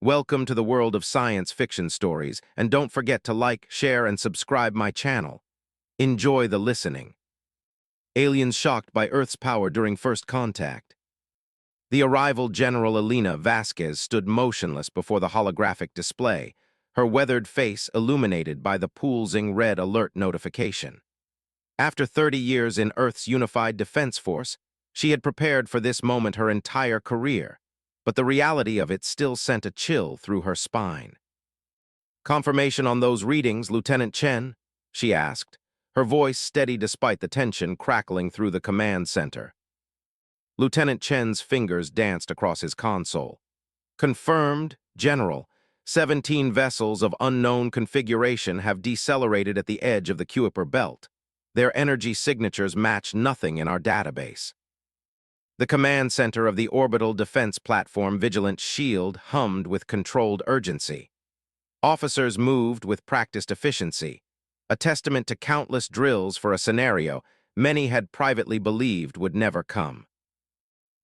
Welcome to the world of science fiction stories, and don't forget to like, share, and subscribe my channel. Enjoy the listening. Aliens shocked by Earth's power during first contact. The arrival General Elena Vasquez stood motionless before the holographic display, her weathered face illuminated by the pulsing red alert notification. After 30 years in Earth's unified defense force, she had prepared for this moment her entire career, but the reality of it still sent a chill through her spine. "Confirmation on those readings, Lieutenant Chen?" she asked, her voice steady despite the tension crackling through the command center. Lieutenant Chen's fingers danced across his console. "Confirmed, General. 17 vessels of unknown configuration have decelerated at the edge of the Kuiper Belt. Their energy signatures match nothing in our database." The command center of the orbital defense platform Vigilant Shield hummed with controlled urgency. Officers moved with practiced efficiency, a testament to countless drills for a scenario many had privately believed would never come.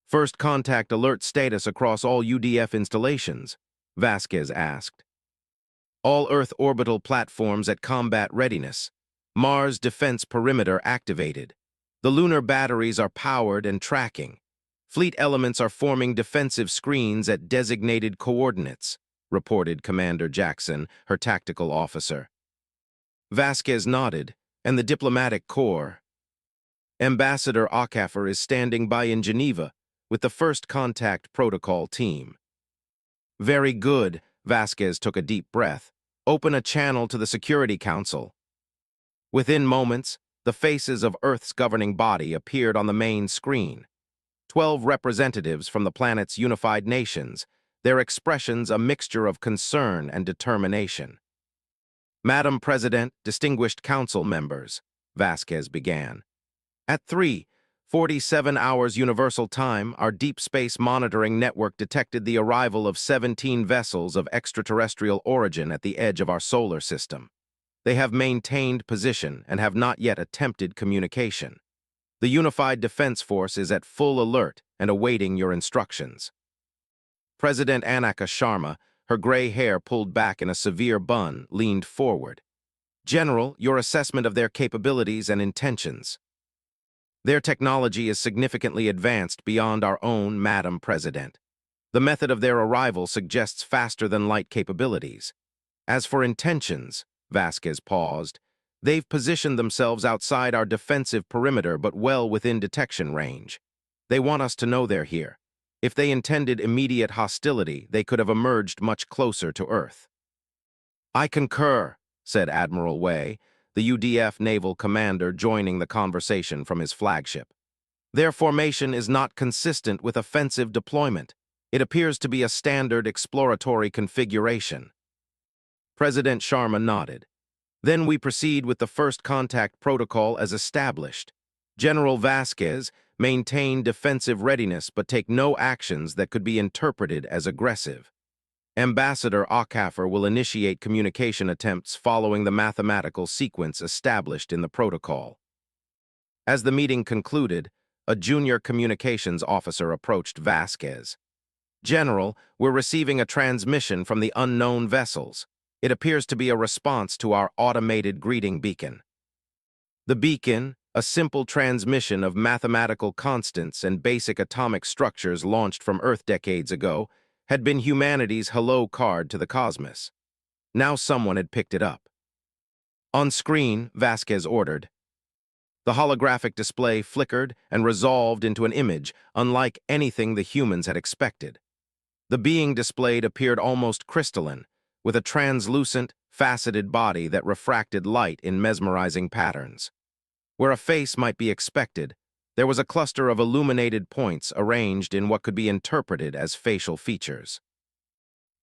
"First contact alert status across all UDF installations," Vasquez asked. "All Earth orbital platforms at combat readiness. Mars defense perimeter activated. The lunar batteries are powered and tracking. Fleet elements are forming defensive screens at designated coordinates," reported Commander Jackson, her tactical officer. Vasquez nodded, and the diplomatic corps. "Ambassador Acaffer is standing by in Geneva with the first contact protocol team." "Very good," Vasquez took a deep breath. "Open a channel to the Security Council." Within moments, the faces of Earth's governing body appeared on the main screen. 12 representatives from the planet's unified nations, their expressions a mixture of concern and determination. "Madam President, distinguished council members," Vasquez began. "At 3:47 hours Universal Time, our Deep Space Monitoring Network detected the arrival of 17 vessels of extraterrestrial origin at the edge of our solar system. They have maintained position and have not yet attempted communication. The Unified Defense Force is at full alert and awaiting your instructions." President Anaka Sharma, her gray hair pulled back in a severe bun, leaned forward. "General, your assessment of their capabilities and intentions." "Their technology is significantly advanced beyond our own, Madam President. The method of their arrival suggests faster-than-light capabilities. As for intentions," Vasquez paused, "they've positioned themselves outside our defensive perimeter but well within detection range. They want us to know they're here. If they intended immediate hostility, they could have emerged much closer to Earth." "I concur," said Admiral Wei, the UDF naval commander joining the conversation from his flagship. "Their formation is not consistent with offensive deployment. It appears to be a standard exploratory configuration." President Sharma nodded. "Then we proceed with the first contact protocol as established. General Vasquez, maintain defensive readiness but take no actions that could be interpreted as aggressive. Ambassador Acaffer will initiate communication attempts following the mathematical sequence established in the protocol." As the meeting concluded, a junior communications officer approached Vasquez. "General, we're receiving a transmission from the unknown vessels. It appears to be a response to our automated greeting beacon." The beacon, a simple transmission of mathematical constants and basic atomic structures launched from Earth decades ago, had been humanity's hello card to the cosmos. Now someone had picked it up. "On screen," Vasquez ordered. The holographic display flickered and resolved into an image unlike anything the humans had expected. The being displayed appeared almost crystalline, with a translucent, faceted body that refracted light in mesmerizing patterns. Where a face might be expected, there was a cluster of illuminated points arranged in what could be interpreted as facial features.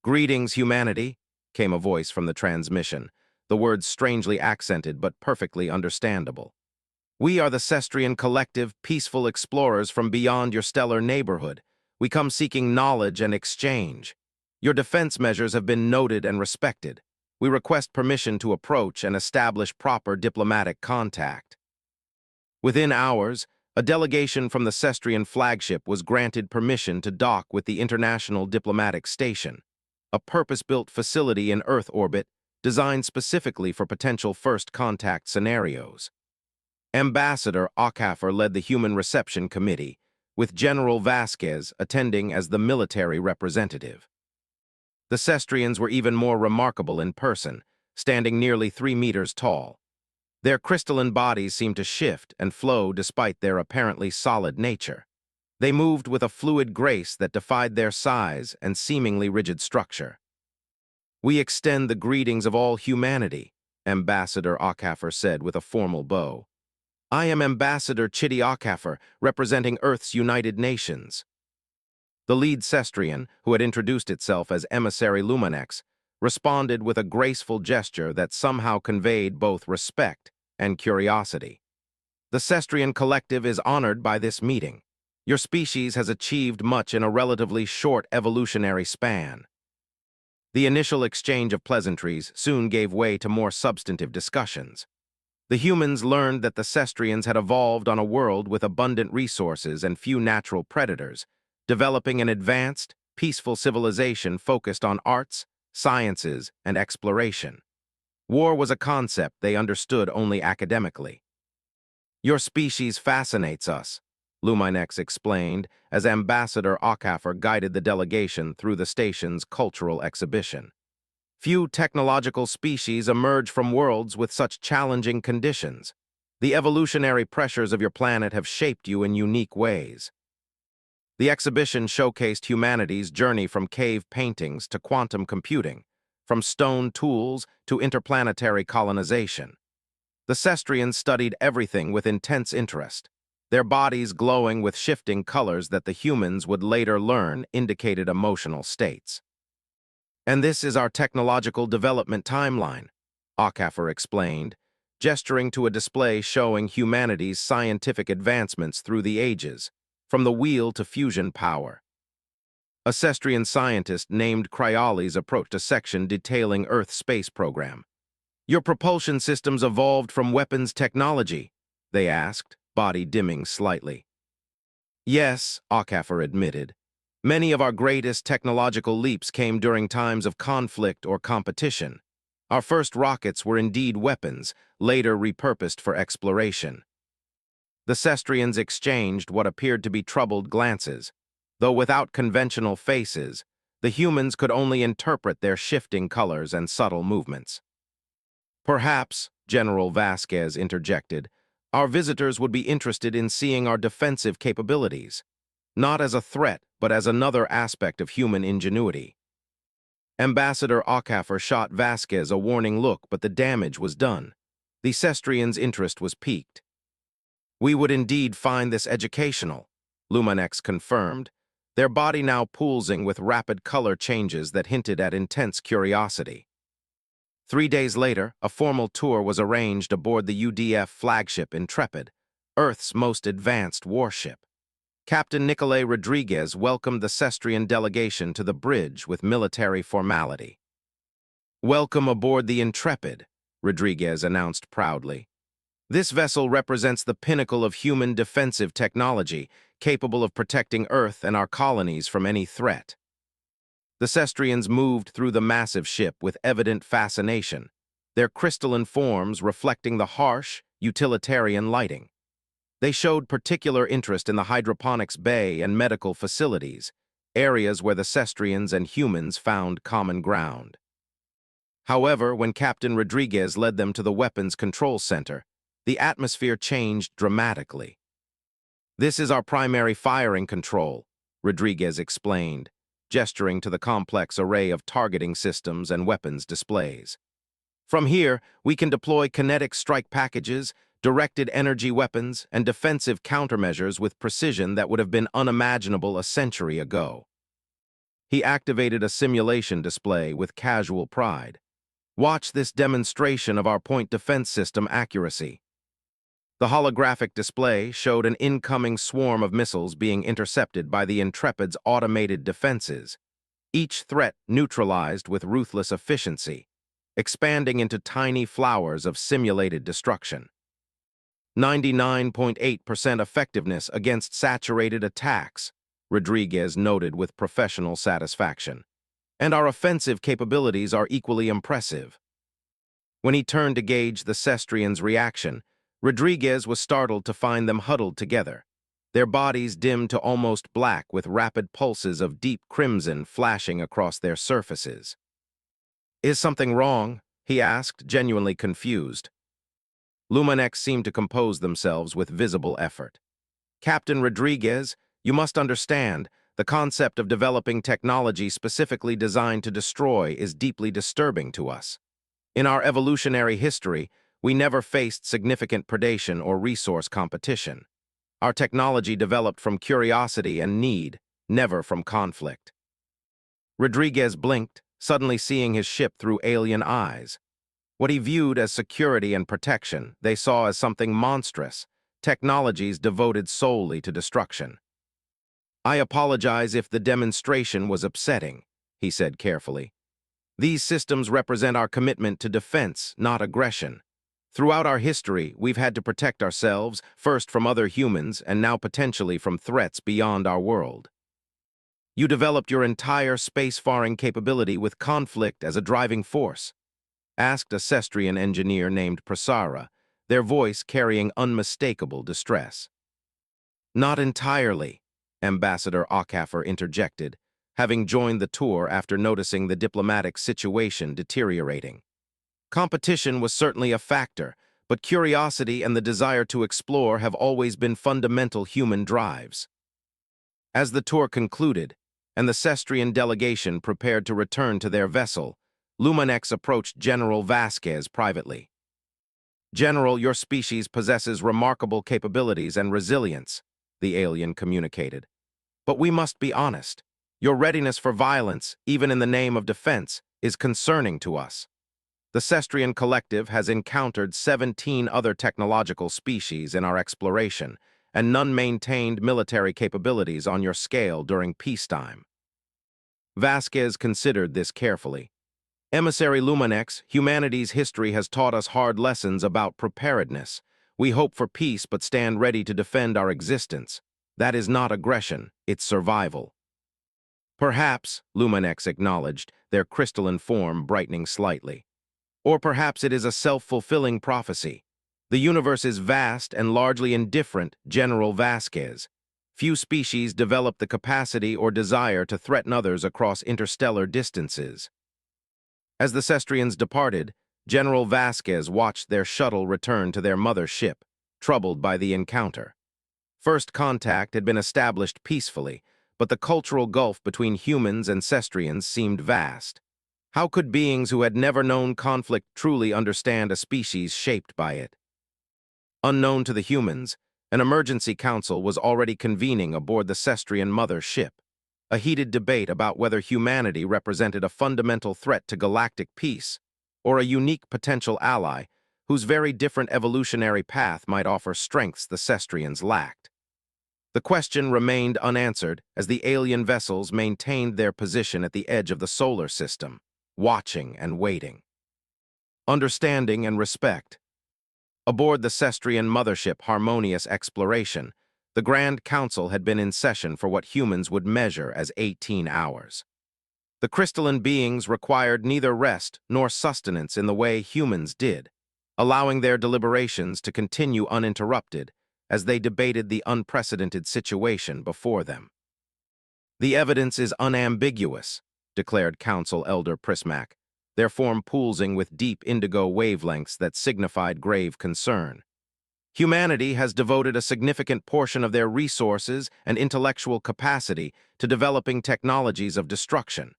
"Greetings, humanity," came a voice from the transmission, the words strangely accented but perfectly understandable. "We are the Cestrian Collective, peaceful explorers from beyond your stellar neighborhood. We come seeking knowledge and exchange. Your defense measures have been noted and respected. We request permission to approach and establish proper diplomatic contact." Within hours, a delegation from the Cestrian flagship was granted permission to dock with the International Diplomatic Station. a purpose-built facility in Earth orbit designed specifically for potential first contact scenarios. Ambassador Okafor led the Human Reception Committee, with General Vasquez attending as the military representative. The Cestrians were even more remarkable in person, standing nearly 3 meters tall. Their crystalline bodies seemed to shift and flow despite their apparently solid nature. They moved with a fluid grace that defied their size and seemingly rigid structure. "We extend the greetings of all humanity," Ambassador Okafor said with a formal bow. "I am Ambassador Chidi Okafor, representing Earth's United Nations." The lead Cestrian, who had introduced itself as Emissary Luminex, responded with a graceful gesture that somehow conveyed both respect and curiosity. "The Cestrian Collective is honored by this meeting. Your species has achieved much in a relatively short evolutionary span." The initial exchange of pleasantries soon gave way to more substantive discussions. The humans learned that the Cestrians had evolved on a world with abundant resources and few natural predators, developing an advanced, peaceful civilization focused on arts, sciences, and exploration. War was a concept they understood only academically. "Your species fascinates us," Luminex explained as Ambassador Okafor guided the delegation through the station's cultural exhibition. "Few technological species emerge from worlds with such challenging conditions. The evolutionary pressures of your planet have shaped you in unique ways." The exhibition showcased humanity's journey from cave paintings to quantum computing, from stone tools to interplanetary colonization. The Cestrians studied everything with intense interest, their bodies glowing with shifting colors that the humans would later learn indicated emotional states. "And this is our technological development timeline," Okafor explained, gesturing to a display showing humanity's scientific advancements through the ages, from the wheel to fusion power. A Cestrian scientist named Cryales approached a section detailing Earth's space program. "Your propulsion systems evolved from weapons technology?" they asked, body dimming slightly. "Yes," Okafor admitted. "Many of our greatest technological leaps came during times of conflict or competition. Our first rockets were indeed weapons, later repurposed for exploration." The Cestrians exchanged what appeared to be troubled glances. Though without conventional faces, the humans could only interpret their shifting colors and subtle movements. "Perhaps," General Vasquez interjected, "our visitors would be interested in seeing our defensive capabilities, not as a threat, but as another aspect of human ingenuity." Ambassador Okafor shot Vasquez a warning look, but the damage was done. The Cestrians' interest was piqued. "We would indeed find this educational," Luminex confirmed, their body now pulsing with rapid color changes that hinted at intense curiosity. 3 days later, a formal tour was arranged aboard the UDF flagship Intrepid, Earth's most advanced warship. Captain Nicolai Rodriguez welcomed the Cestrian delegation to the bridge with military formality. "Welcome aboard the Intrepid," Rodriguez announced proudly. "This vessel represents the pinnacle of human defensive technology, capable of protecting Earth and our colonies from any threat." The Cestrians moved through the massive ship with evident fascination, their crystalline forms reflecting the harsh, utilitarian lighting. They showed particular interest in the hydroponics bay and medical facilities, areas where the Cestrians and humans found common ground. However, when Captain Rodriguez led them to the weapons control center, the atmosphere changed dramatically. "This is our primary firing control," Rodriguez explained, gesturing to the complex array of targeting systems and weapons displays. "From here, we can deploy kinetic strike packages, directed energy weapons, and defensive countermeasures with precision that would have been unimaginable a century ago." He activated a simulation display with casual pride. "Watch this demonstration of our point defense system accuracy." The holographic display showed an incoming swarm of missiles being intercepted by the Intrepid's automated defenses, each threat neutralized with ruthless efficiency, expanding into tiny flowers of simulated destruction. 99.8% effectiveness against saturated attacks," Rodriguez noted with professional satisfaction. And our offensive capabilities are equally impressive. When he turned to gauge the Cestrians' reaction, Rodriguez was startled to find them huddled together, their bodies dimmed to almost black with rapid pulses of deep crimson flashing across their surfaces. "Is something wrong?" he asked, genuinely confused. Luminex seemed to compose themselves with visible effort. "Captain Rodriguez, you must understand, the concept of developing technology specifically designed to destroy is deeply disturbing to us. In our evolutionary history, we never faced significant predation or resource competition. Our technology developed from curiosity and need, never from conflict." Rodriguez blinked, suddenly seeing his ship through alien eyes. What he viewed as security and protection, they saw as something monstrous, technologies devoted solely to destruction. "I apologize if the demonstration was upsetting," he said carefully. "These systems represent our commitment to defense, not aggression. Throughout our history, we've had to protect ourselves, first from other humans, and now potentially from threats beyond our world. You developed your entire spacefaring capability with conflict as a driving force," asked a Cestrian engineer named Prasara, their voice carrying unmistakable distress. "Not entirely," Ambassador Ockhaffer interjected, having joined the tour after noticing the diplomatic situation deteriorating. "Competition was certainly a factor, but curiosity and the desire to explore have always been fundamental human drives." As the tour concluded, and the Cestrian delegation prepared to return to their vessel, Luminex approached General Vasquez privately. "General, your species possesses remarkable capabilities and resilience," the alien communicated. "But we must be honest. Your readiness for violence, even in the name of defense, is concerning to us. The Cestrian Collective has encountered 17 other technological species in our exploration, and none maintained military capabilities on your scale during peacetime." Vasquez considered this carefully. "Emissary Luminex, humanity's history has taught us hard lessons about preparedness. We hope for peace but stand ready to defend our existence. That is not aggression, it's survival." "Perhaps," Luminex acknowledged, their crystalline form brightening slightly. "Or perhaps it is a self-fulfilling prophecy. The universe is vast and largely indifferent, General Vasquez. Few species develop the capacity or desire to threaten others across interstellar distances." As the Cestrians departed, General Vasquez watched their shuttle return to their mother ship, troubled by the encounter. First contact had been established peacefully, but the cultural gulf between humans and Cestrians seemed vast. How could beings who had never known conflict truly understand a species shaped by it? Unknown to the humans, an emergency council was already convening aboard the Cestrian mother ship, a heated debate about whether humanity represented a fundamental threat to galactic peace or a unique potential ally whose very different evolutionary path might offer strengths the Cestrians lacked. The question remained unanswered as the alien vessels maintained their position at the edge of the solar system, watching and waiting. Understanding and respect. Aboard the Cestrian mothership Harmonious Exploration, the Grand Council had been in session for what humans would measure as 18 hours. The crystalline beings required neither rest nor sustenance in the way humans did, allowing their deliberations to continue uninterrupted as they debated the unprecedented situation before them. "The evidence is unambiguous," declared Council Elder Prismac, their form pulsing with deep indigo wavelengths that signified grave concern. "Humanity has devoted a significant portion of their resources and intellectual capacity to developing technologies of destruction.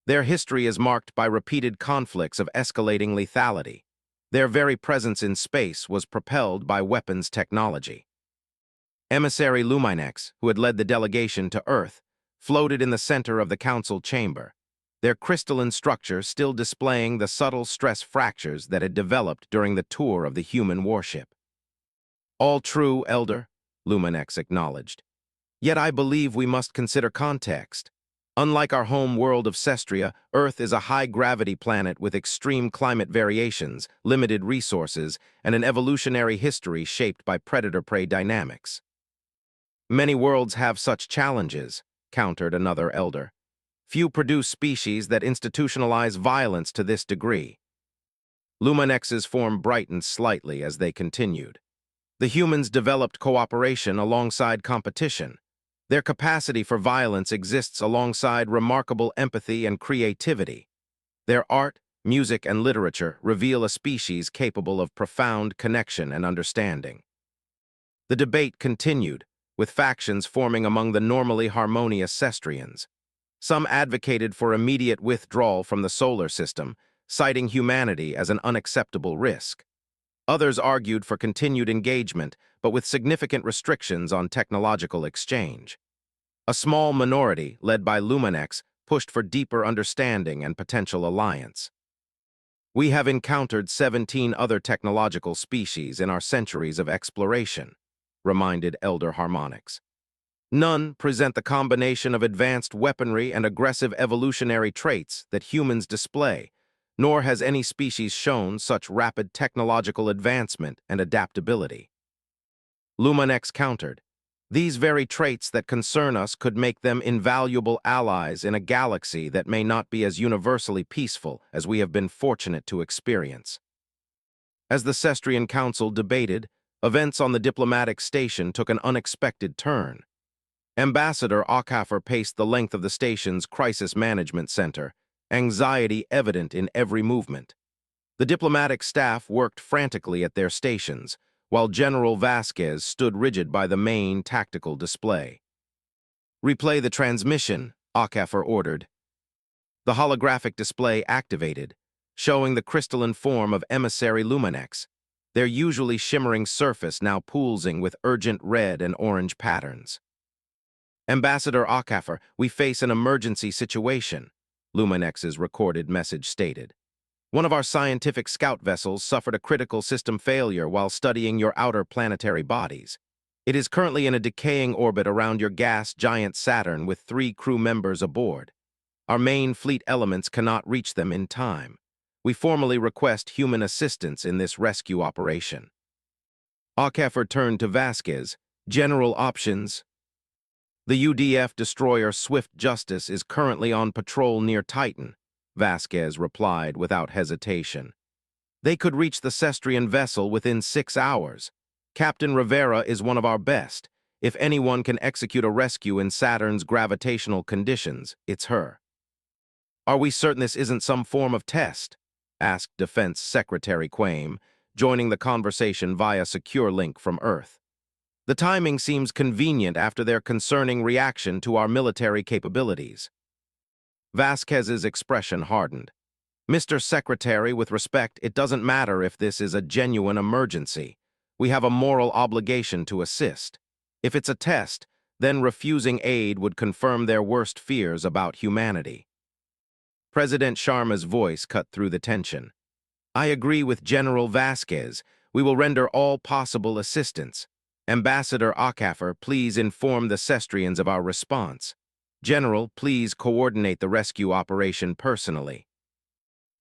Their history is marked by repeated conflicts of escalating lethality. Their very presence in space was propelled by weapons technology." Emissary Luminex, who had led the delegation to Earth, floated in the center of the council chamber, their crystalline structure still displaying the subtle stress fractures that had developed during the tour of the human warship. "All true, Elder," Luminex acknowledged. "Yet I believe we must consider context. Unlike our home world of Cestria, Earth is a high-gravity planet with extreme climate variations, limited resources, and an evolutionary history shaped by predator-prey dynamics." "Many worlds have such challenges," countered another elder. Few produce species that institutionalize violence to this degree. Luminex's form brightened slightly as they continued. The humans developed cooperation alongside competition. Their capacity for violence exists alongside remarkable empathy and creativity. Their art, music, and literature reveal a species capable of profound connection and understanding. The debate continued, with factions forming among the normally harmonious Cestrians. Some advocated for immediate withdrawal from the solar system, citing humanity as an unacceptable risk. Others argued for continued engagement, but with significant restrictions on technological exchange. A small minority, led by Luminex, pushed for deeper understanding and potential alliance. We have encountered 17 other technological species in our centuries of exploration, reminded Elder Harmonics. None present the combination of advanced weaponry and aggressive evolutionary traits that humans display, nor has any species shown such rapid technological advancement and adaptability. Luminex countered, these very traits that concern us could make them invaluable allies in a galaxy that may not be as universally peaceful as we have been fortunate to experience. As the Cestrian Council debated, events on the diplomatic station took an unexpected turn. Ambassador Okafor paced the length of the station's crisis management center, anxiety evident in every movement. The diplomatic staff worked frantically at their stations, while General Vasquez stood rigid by the main tactical display. "Replay the transmission," Okafor ordered. The holographic display activated, showing the crystalline form of emissary Luminex, their usually shimmering surface now pulsing with urgent red and orange patterns. "Ambassador Okafor, we face an emergency situation," Luminex's recorded message stated. "One of our scientific scout vessels suffered a critical system failure while studying your outer planetary bodies. It is currently in a decaying orbit around your gas giant Saturn with 3 crew members aboard. Our main fleet elements cannot reach them in time. We formally request human assistance in this rescue operation." Okafor turned to Vasquez. "General options." "The UDF destroyer Swift Justice is currently on patrol near Titan," Vasquez replied without hesitation. "They could reach the Cestrian vessel within 6 hours. Captain Rivera is one of our best. If anyone can execute a rescue in Saturn's gravitational conditions, it's her." "Are we certain this isn't some form of test?" asked Defense Secretary Quaim, joining the conversation via secure link from Earth. "The timing seems convenient after their concerning reaction to our military capabilities." Vasquez's expression hardened. "Mr. Secretary, with respect, it doesn't matter if this is a genuine emergency. We have a moral obligation to assist. If it's a test, then refusing aid would confirm their worst fears about humanity." President Sharma's voice cut through the tension. "I agree with General Vasquez. We will render all possible assistance. Ambassador Okafor, please inform the Cestrians of our response. General, please coordinate the rescue operation personally."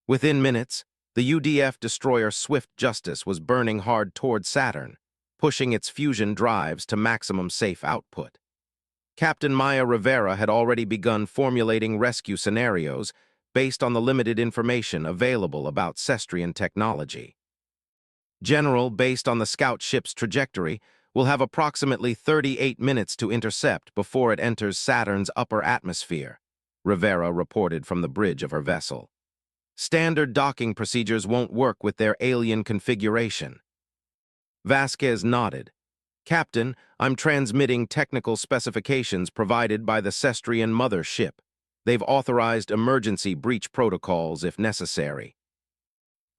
Within minutes, the UDF destroyer Swift Justice was burning hard toward Saturn, pushing its fusion drives to maximum safe output. Captain Maya Rivera had already begun formulating rescue scenarios based on the limited information available about Cestrian technology. "General, based on the scout ship's trajectory, will have approximately 38 minutes to intercept before it enters Saturn's upper atmosphere," Rivera reported from the bridge of her vessel. "Standard docking procedures won't work with their alien configuration." Vasquez nodded. "Captain, I'm transmitting technical specifications provided by the Cestrian mother ship. They've authorized emergency breach protocols if necessary."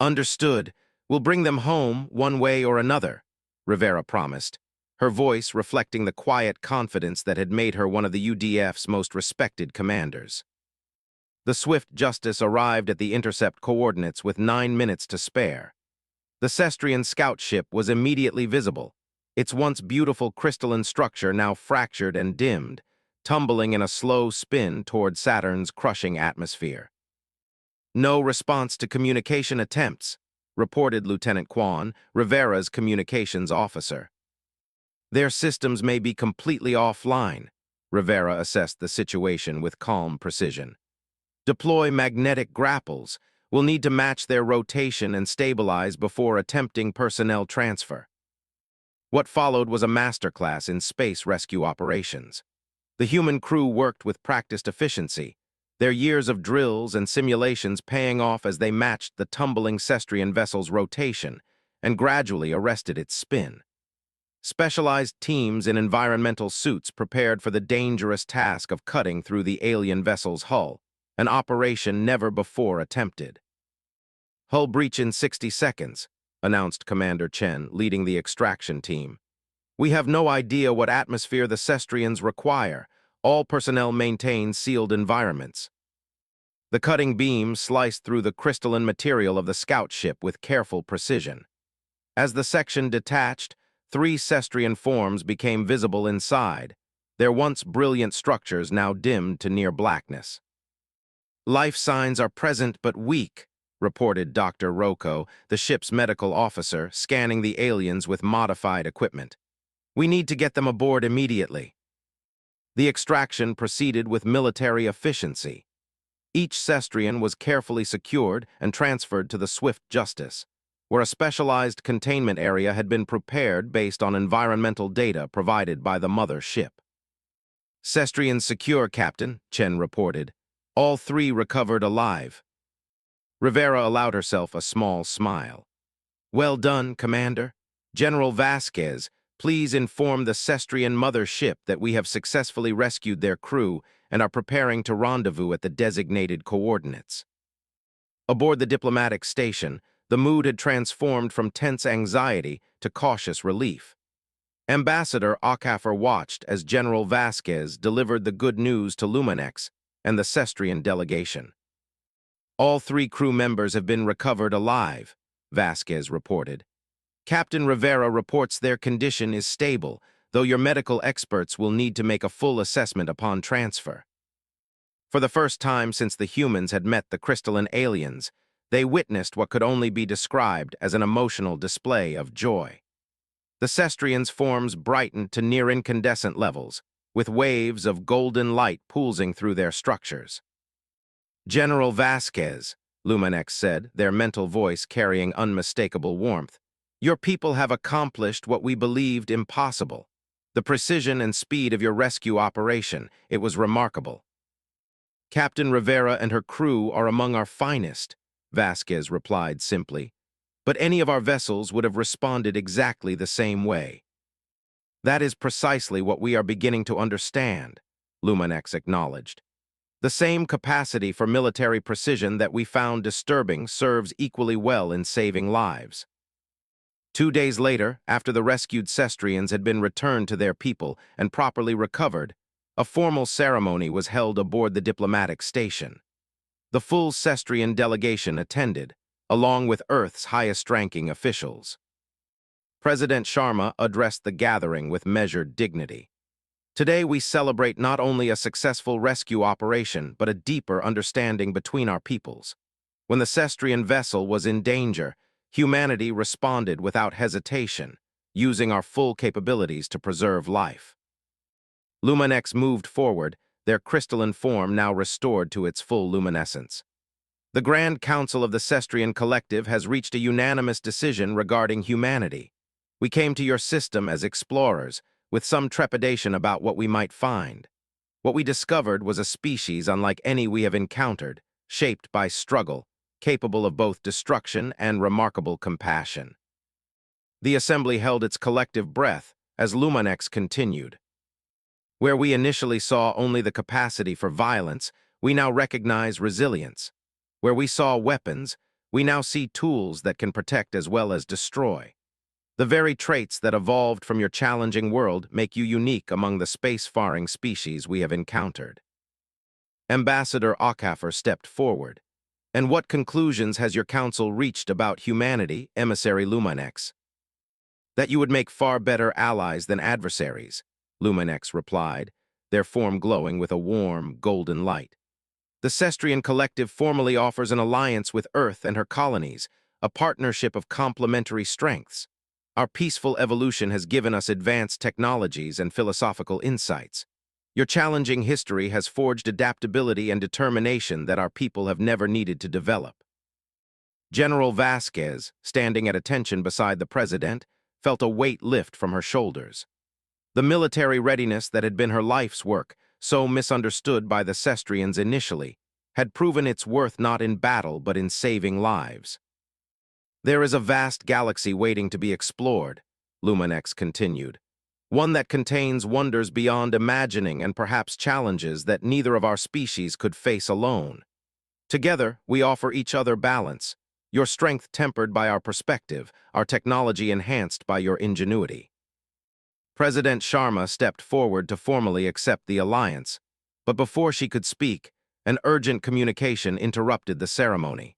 "Understood. We'll bring them home one way or another," Rivera promised, her voice reflecting the quiet confidence that had made her one of the UDF's most respected commanders. The Swift Justice arrived at the intercept coordinates with 9 minutes to spare. The Cestrian scout ship was immediately visible, its once beautiful crystalline structure now fractured and dimmed, tumbling in a slow spin toward Saturn's crushing atmosphere. "No response to communication attempts," reported Lieutenant Quan, Rivera's communications officer. "Their systems may be completely offline," Rivera assessed the situation with calm precision. Deploy magnetic grapples. We'll need to match their rotation and stabilize before attempting personnel transfer. What followed was a masterclass in space rescue operations. The human crew worked with practiced efficiency, their years of drills and simulations paying off as they matched the tumbling Cestrian vessel's rotation and gradually arrested its spin. Specialized teams in environmental suits prepared for the dangerous task of cutting through the alien vessel's hull, an operation never before attempted. "Hull breach in 60 seconds, announced Commander Chen, leading the extraction team. "We have no idea what atmosphere the Cestrians require. All personnel maintain sealed environments." The cutting beam sliced through the crystalline material of the scout ship with careful precision. As the section detached, 3 Cestrian forms became visible inside, their once brilliant structures now dimmed to near blackness. "Life signs are present but weak," reported Dr. Rocco, the ship's medical officer, scanning the aliens with modified equipment. "We need to get them aboard immediately." The extraction proceeded with military efficiency. Each Cestrian was carefully secured and transferred to the Swift Justice, where a specialized containment area had been prepared based on environmental data provided by the mother ship. "Cestrians secure, Captain," Chen reported. "All 3 recovered alive." Rivera allowed herself a small smile. "Well done, Commander. General Vasquez, please inform the Cestrian mother ship that we have successfully rescued their crew and are preparing to rendezvous at the designated coordinates." Aboard the diplomatic station, the mood had transformed from tense anxiety to cautious relief. Ambassador Okafor watched as General Vasquez delivered the good news to Luminex and the Cestrian delegation. "All 3 crew members have been recovered alive," Vasquez reported. "Captain Rivera reports their condition is stable, though your medical experts will need to make a full assessment upon transfer." For the first time since the humans had met the crystalline aliens, they witnessed what could only be described as an emotional display of joy. The Cestrians' forms brightened to near incandescent levels, with waves of golden light pulsing through their structures. "General Vasquez," Luminex said, their mental voice carrying unmistakable warmth, "your people have accomplished what we believed impossible. The precision and speed of your rescue operation, it was remarkable." "Captain Rivera and her crew are among our finest," Vasquez replied simply. "But any of our vessels would have responded exactly the same way." "That is precisely what we are beginning to understand," Luminex acknowledged. "The same capacity for military precision that we found disturbing serves equally well in saving lives." 2 days later, after the rescued Cestrians had been returned to their people and properly recovered, a formal ceremony was held aboard the diplomatic station. The full Cestrian delegation attended, along with Earth's highest-ranking officials. President Sharma addressed the gathering with measured dignity. "Today we celebrate not only a successful rescue operation, but a deeper understanding between our peoples. When the Cestrian vessel was in danger, humanity responded without hesitation, using our full capabilities to preserve life." Luminex moved forward, their crystalline form now restored to its full luminescence. "The Grand Council of the Cestrian Collective has reached a unanimous decision regarding humanity. We came to your system as explorers, with some trepidation about what we might find. What we discovered was a species unlike any we have encountered, shaped by struggle, capable of both destruction and remarkable compassion." The assembly held its collective breath as Luminex continued. "Where we initially saw only the capacity for violence, we now recognize resilience. Where we saw weapons, we now see tools that can protect as well as destroy. The very traits that evolved from your challenging world make you unique among the space-faring species we have encountered." Ambassador Okafor stepped forward. "And what conclusions has your council reached about humanity, Emissary Luminex?" "That you would make far better allies than adversaries," Luminex replied, their form glowing with a warm, golden light. "The Cestrian Collective formally offers an alliance with Earth and her colonies, a partnership of complementary strengths. Our peaceful evolution has given us advanced technologies and philosophical insights. Your challenging history has forged adaptability and determination that our people have never needed to develop. General Vasquez, standing at attention beside the president, felt a weight lift from her shoulders. The military readiness that had been her life's work, so misunderstood by the Cestrians initially, had proven its worth not in battle but in saving lives. There is a vast galaxy waiting to be explored, Luminex continued, one that contains wonders beyond imagining and perhaps challenges that neither of our species could face alone. Together, we offer each other balance, your strength tempered by our perspective, our technology enhanced by your ingenuity. President Sharma stepped forward to formally accept the alliance, but before she could speak, an urgent communication interrupted the ceremony.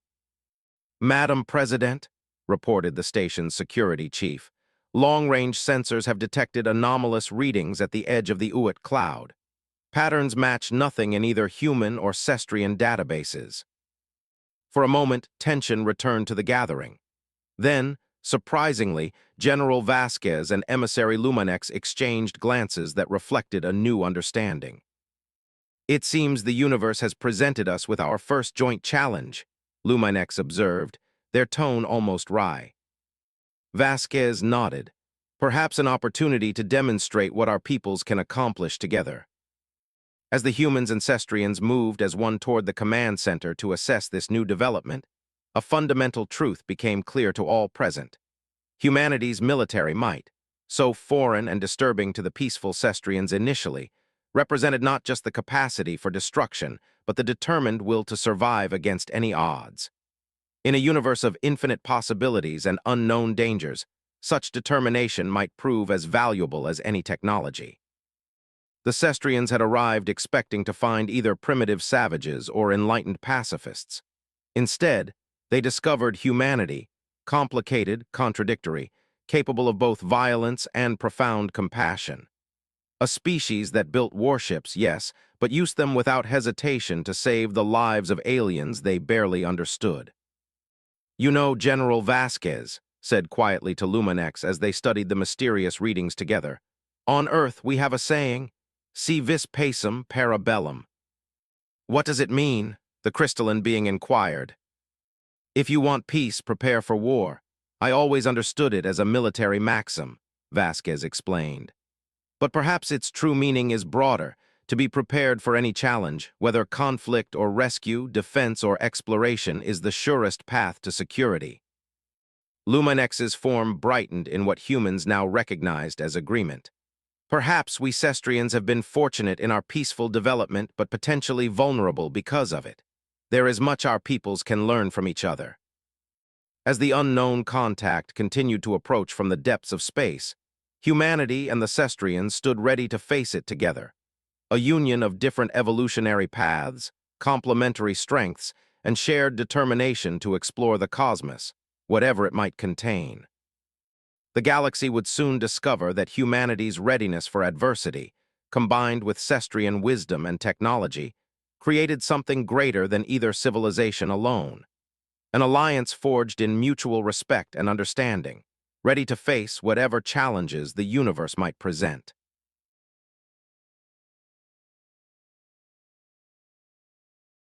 "Madam President," reported the station's security chief, "long-range sensors have detected anomalous readings at the edge of the Uit cloud. Patterns match nothing in either human or Cestrian databases." For a moment, tension returned to the gathering. Then, surprisingly, General Vasquez and Emissary Luminex exchanged glances that reflected a new understanding. "It seems the universe has presented us with our first joint challenge," Luminex observed, their tone almost wry. Vasquez nodded, "Perhaps an opportunity to demonstrate what our peoples can accomplish together." As the humans and Cestrians moved as one toward the command center to assess this new development, a fundamental truth became clear to all present. Humanity's military might, so foreign and disturbing to the peaceful Cestrians initially, represented not just the capacity for destruction, but the determined will to survive against any odds. In a universe of infinite possibilities and unknown dangers, such determination might prove as valuable as any technology. The Cestrians had arrived expecting to find either primitive savages or enlightened pacifists. Instead, they discovered humanity, complicated, contradictory, capable of both violence and profound compassion. A species that built warships, yes, but used them without hesitation to save the lives of aliens they barely understood. "You know General Vasquez," said quietly to Luminex as they studied the mysterious readings together. "On Earth, we have a saying, si vis pacem para bellum." "What does it mean?" the crystalline being inquired. "If you want peace, prepare for war. I always understood it as a military maxim," Vasquez explained. "But perhaps its true meaning is broader, to be prepared for any challenge, whether conflict or rescue, defense or exploration, is the surest path to security." Luminex's form brightened in what humans now recognized as agreement. "Perhaps we Cestrians have been fortunate in our peaceful development, but potentially vulnerable because of it. There is much our peoples can learn from each other." As the unknown contact continued to approach from the depths of space, humanity and the Cestrians stood ready to face it together. A union of different evolutionary paths, complementary strengths, and shared determination to explore the cosmos, whatever it might contain. The galaxy would soon discover that humanity's readiness for adversity, combined with Cestrian wisdom and technology, created something greater than either civilization alone. An alliance forged in mutual respect and understanding, ready to face whatever challenges the universe might present.